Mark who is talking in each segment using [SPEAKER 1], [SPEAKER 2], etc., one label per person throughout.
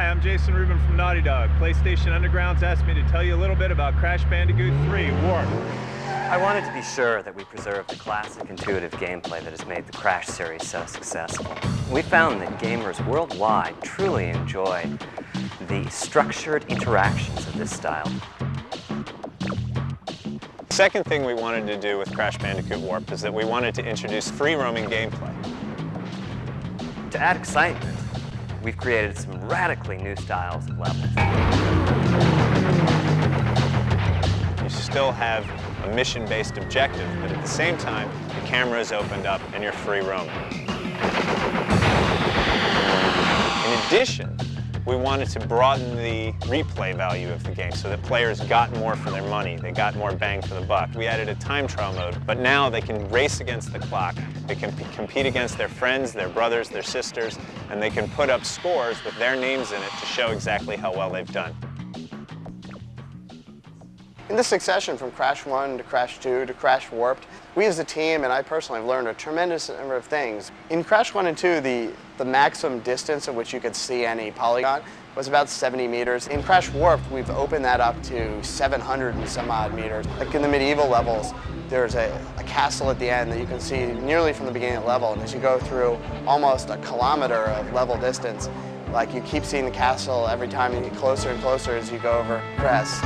[SPEAKER 1] Hi, I'm Jason Rubin from Naughty Dog. PlayStation Underground's asked me to tell you a little bit about Crash Bandicoot 3, Warped.
[SPEAKER 2] I wanted to be sure that we preserved the classic intuitive gameplay that has made the Crash series so successful. We found that gamers worldwide truly enjoy the structured interactions of this style.
[SPEAKER 3] The second thing we wanted to do with Crash Bandicoot Warped is that we wanted to introduce free-roaming gameplay.
[SPEAKER 2] To add excitement, we've created some radically new styles of levels.
[SPEAKER 3] You still have a mission-based objective, but at the same time, the camera is opened up and you're free roaming. In addition, we wanted to broaden the replay value of the game so that players got more for their money, they got more bang for the buck. We added a time trial mode, but now they can race against the clock, they can compete against their friends, their brothers, their sisters, and they can put up scores with their names in it to show exactly how well they've done.
[SPEAKER 4] In the succession from Crash 1 to Crash 2 to Crash Warped, we as a team, and I personally, have learned a tremendous number of things. In Crash 1 and 2, the maximum distance at which you could see any polygon was about 70 meters. In Crash Warped, we've opened that up to 700 and some odd meters. Like in the medieval levels, there's a castle at the end that you can see nearly from the beginning of the level, and as you go through almost a kilometer of level distance, like you keep seeing the castle every time you get closer and closer as you go over crests.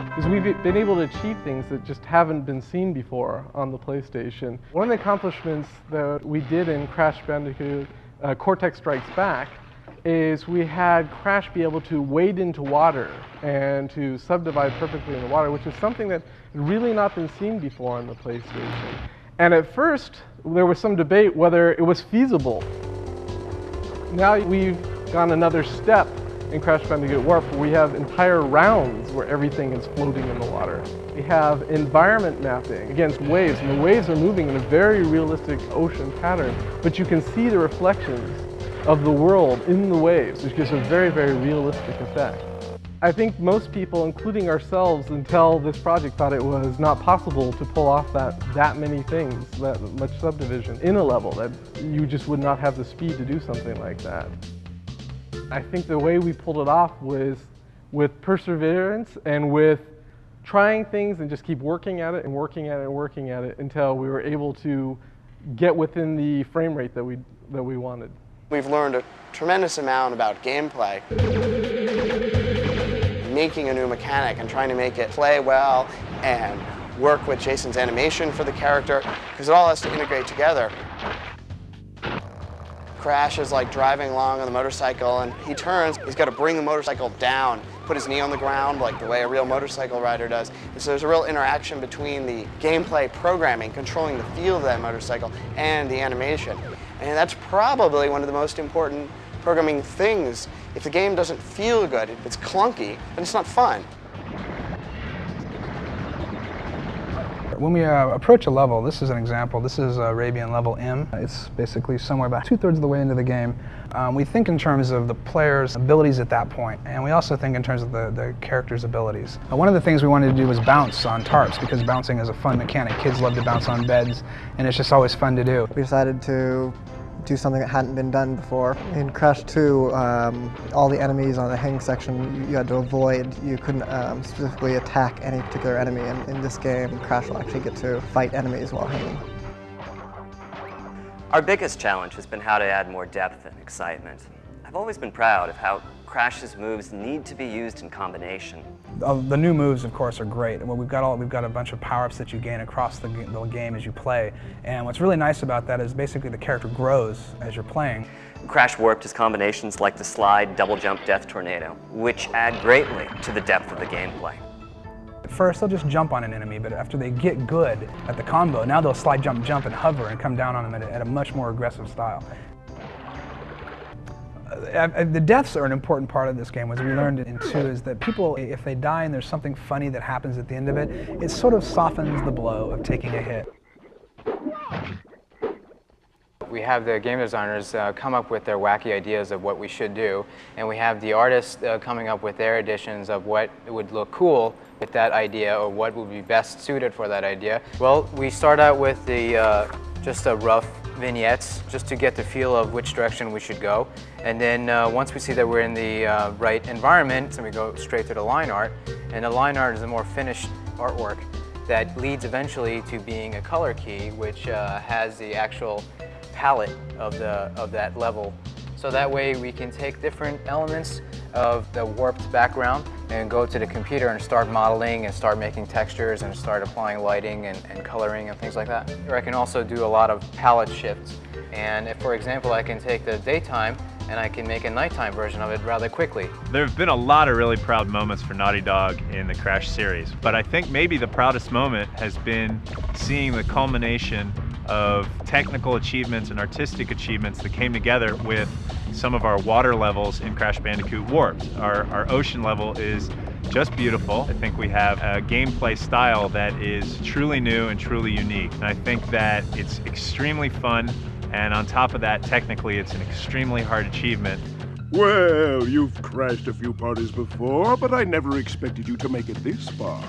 [SPEAKER 5] Because we've been able to achieve things that just haven't been seen before on the PlayStation. One of the accomplishments that we did in Crash Bandicoot Cortex Strikes Back is we had Crash be able to wade into water and to subdivide perfectly in the water, which is something that had really not been seen before on the PlayStation. And at first, there was some debate whether it was feasible. Now we've gone another step in Crash Bandicoot Warped, where we have entire rounds where everything is floating in the water. We have environment mapping against waves, and the waves are moving in a very realistic ocean pattern, but you can see the reflections of the world in the waves, which gives a very, very realistic effect. I think most people, including ourselves, until this project, thought it was not possible to pull off that many things, that much subdivision in a level, that you just would not have the speed to do something like that. I think the way we pulled it off was with perseverance and with trying things and just keep working at it and working at it and working at it until we were able to get within the frame rate that we wanted.
[SPEAKER 4] We've learned a tremendous amount about gameplay. Making a new mechanic and trying to make it play well and work with Jason's animation for the character, because it all has to integrate together. Crash is like driving along on the motorcycle and he turns, he's got to bring the motorcycle down, put his knee on the ground like the way a real motorcycle rider does. And so there's a real interaction between the gameplay programming, controlling the feel of that motorcycle, and the animation. And that's probably one of the most important programming things. If the game doesn't feel good, if it's clunky, then it's not fun.
[SPEAKER 6] When we approach a level, this is an example, this is Arabian level M. It's basically somewhere about 2/3 of the way into the game. We think in terms of the player's abilities at that point, and we also think in terms of the character's abilities. One of the things we wanted to do was bounce on tarps, because bouncing is a fun mechanic. Kids love to bounce on beds, and it's just always fun to do.
[SPEAKER 7] We decided to do something that hadn't been done before. In Crash 2, all the enemies on the hang section you had to avoid. You couldn't specifically attack any particular enemy. And in this game, Crash will actually get to fight enemies while hanging.
[SPEAKER 2] Our biggest challenge has been how to add more depth and excitement. I've always been proud of how Crash's moves need to be used in combination.
[SPEAKER 6] The new moves, of course, are great. Well, we've got a bunch of power-ups that you gain across the game as you play. And what's really nice about that is basically the character grows as you're playing.
[SPEAKER 2] Crash Warped has combinations like the slide, double jump, death tornado, which add greatly to the depth of the gameplay.
[SPEAKER 6] At first, they'll just jump on an enemy, but after they get good at the combo, now they'll slide, jump, jump, and hover and come down on them at a much more aggressive style. The deaths are an important part of this game. As we learned in 2, is that people, if they die and there's something funny that happens at the end of it, it sort of softens the blow of taking a hit.
[SPEAKER 8] We have the game designers come up with their wacky ideas of what we should do, and we have the artists coming up with their additions of what would look cool with that idea or what would be best suited for that idea. Well, we start out with just a rough vignettes just to get the feel of which direction we should go. And then once we see that we're in the right environment, then we go straight to the line art. And the line art is a more finished artwork that leads eventually to being a color key, which has the actual palette of that level. So that way we can take different elements of the warped background and go to the computer and start modeling and start making textures and start applying lighting and coloring and things like that. Or I can also do a lot of palette shifts. And if, for example, I can take the daytime and I can make a nighttime version of it rather quickly.
[SPEAKER 1] There have been a lot of really proud moments for Naughty Dog in the Crash series, but I think maybe the proudest moment has been seeing the culmination of technical achievements and artistic achievements that came together with some of our water levels in Crash Bandicoot Warped. Our ocean level is just beautiful. I think we have a gameplay style that is truly new and truly unique. And I think that it's extremely fun, and on top of that, technically it's an extremely hard achievement.
[SPEAKER 9] Well, you've crashed a few parties before, but I never expected you to make it this far.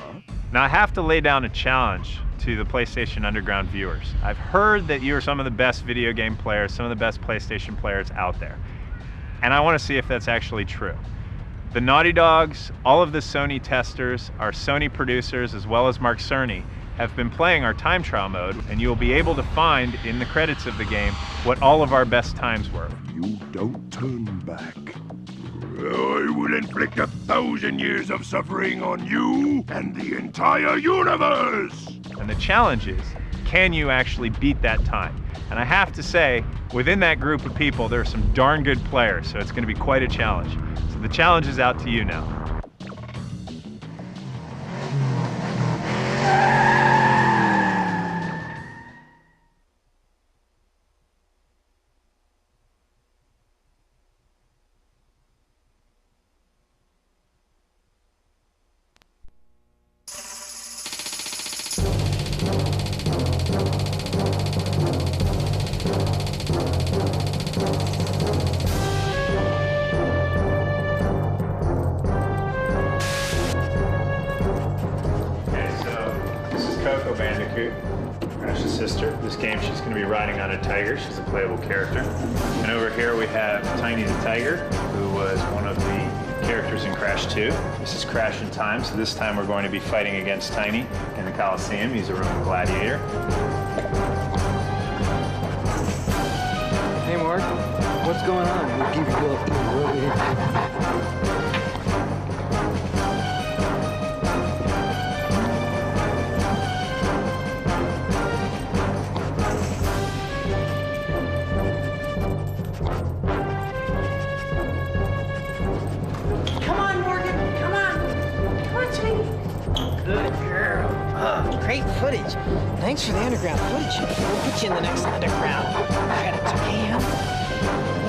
[SPEAKER 1] Now I have to lay down a challenge to the PlayStation Underground viewers. I've heard that you are some of the best video game players, some of the best PlayStation players out there. And I want to see if that's actually true. The Naughty Dogs, all of the Sony testers, our Sony producers, as well as Mark Cerny, have been playing our time trial mode, and you'll be able to find in the credits of the game what all of our best times were.
[SPEAKER 9] You don't turn back. I will inflict 1,000 years of suffering on you and the entire universe!
[SPEAKER 1] And the challenge is, can you actually beat that time? And I have to say, within that group of people, there are some darn good players, so it's going to be quite a challenge. So the challenge is out to you now. Bandicoot, Crash's sister. This game she's going to be riding on a tiger. She's a playable character. And over here we have Tiny the Tiger, who was one of the characters in Crash 2. This is Crash in Time, so this time we're going to be fighting against Tiny in the Coliseum. He's a Roman gladiator.
[SPEAKER 10] Hey Mark, what's going on? We'll give you
[SPEAKER 11] Great footage. Thanks for the underground footage. We'll put you in the next underground. Credits, okay, Em?